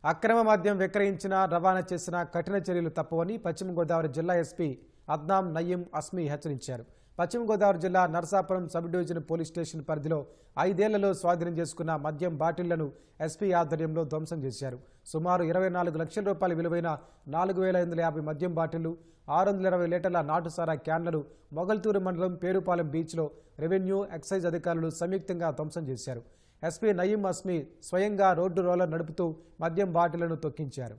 అక్రమ మద్యం విక్రయించినా రవాణా చేసిన కఠిన చర్యలు తప్పవని పశ్చిమ గోదావరి జిల్లా ఎస్పీ అద్నాం నయీం అస్మీ హెచ్చరించారు. పశ్చిమ గోదావరి జిల్లా Narasapuram sub division police station పరిధిలో 5 ఏళ్లలో స్వాధీనం చేసుకున్న మద్యం బాటిళ్లను ఎస్పీ ఆధ్వర్యంలో ధ్వంసం చేశారు. సుమారు 24 లక్షల రూపాయల విలువైన 4550 మద్యం బాటిళ్లు, 620 లీటర్ల నాటుసారా క్యాన్లను మొగల్తూరు మండలం పేరుపాలెం బీచ్లో రెవెన్యూ, ఎక్సైజ్ అధికారులు సంయుక్తంగా ధ్వంసం చేశారు. ఎస్పీ నయీం అస్మీ స్వయంగా రోడ్డు రోలర్ నడుపుతూ మద్యం బాటిళ్లను తొక్కించారు.